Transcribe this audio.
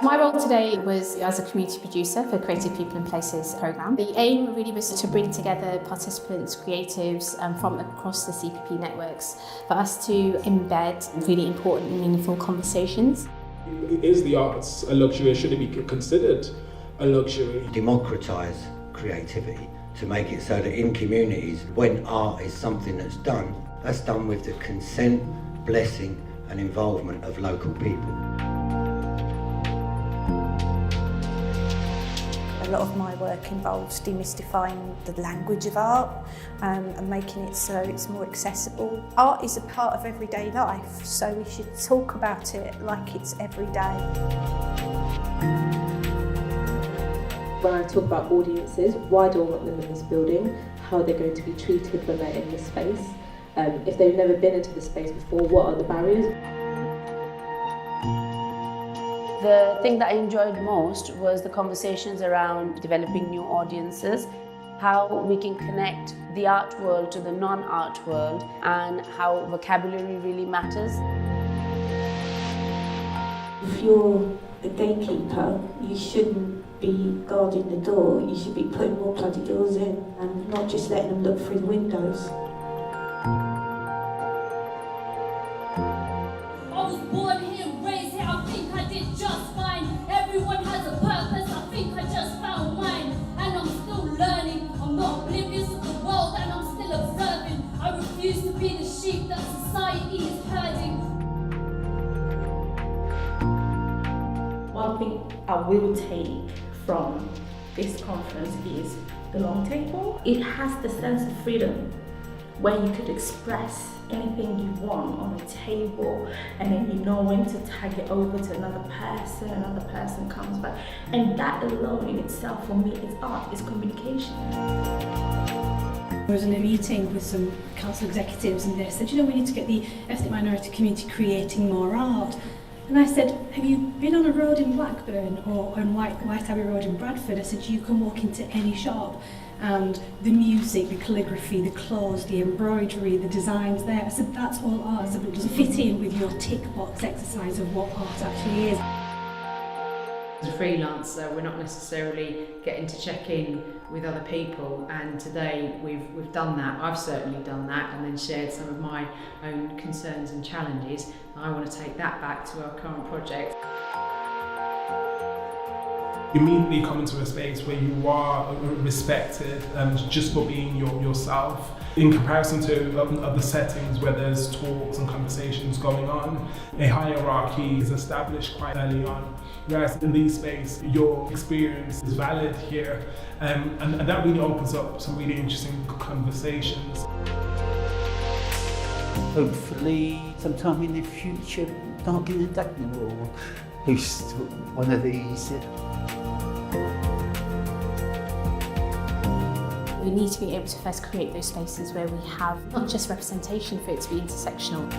My role today was as a community producer for Creative People and Places programme. The aim really was to bring together participants, creatives from across the CPP networks for us to embed really important and meaningful conversations. Is the arts a luxury, or should it be considered a luxury? Democratise creativity to make it so that in communities, when art is something that's done with the consent, blessing and involvement of local people. A lot of my work involves demystifying the language of art and making it so it's more accessible. Art is a part of everyday life, so we should talk about it like it's everyday. When I talk about audiences, why do I want them in this building? How they're going to be treated when they're in this space? If they've never been into the space before, what are the barriers? The thing that I enjoyed most was the conversations around developing new audiences, how we can connect the art world to the non-art world, and how vocabulary really matters. If you're a gatekeeper, you shouldn't be guarding the door, you should be putting more bloody doors in and not just letting them look through the windows. I was born here, raised here, I think I did just fine. Everyone has a purpose, I think I just found mine. And I'm still learning, I'm not oblivious of the world and I'm still observing. I refuse to be the sheep that society is herding. One thing I will take from this conference is the long table. It has the sense of freedom where you could express anything you want on a table, and then you know when to tag it over to another person comes back. And that alone in itself for me is art, is communication. I was in a meeting with some council executives and they said, you know, we need to get the ethnic minority community creating more art. And I said, have you been on a road in Blackburn or on White Abbey Road in Bradford? I said, you can walk into any shop and the music, the calligraphy, the clothes, the embroidery, the designs there. I said, that's all art. I said, but does it fit in with your tick box exercise of what art actually is? As a freelancer, we're not necessarily getting to check in with other people, and today we've done that. I've certainly done that, and then shared some of my own concerns and challenges. I want to take that back to our current project. You immediately come into a space where you are respected just for being yourself. In comparison to other settings where there's talks and conversations going on, a hierarchy is established quite early on. Whereas in this space, your experience is valid here, and that really opens up some really interesting conversations. Hopefully, sometime in the future, Darkin and Dagenham will host one of these. We need to be able to first create those spaces where we have not just representation for it to be intersectional.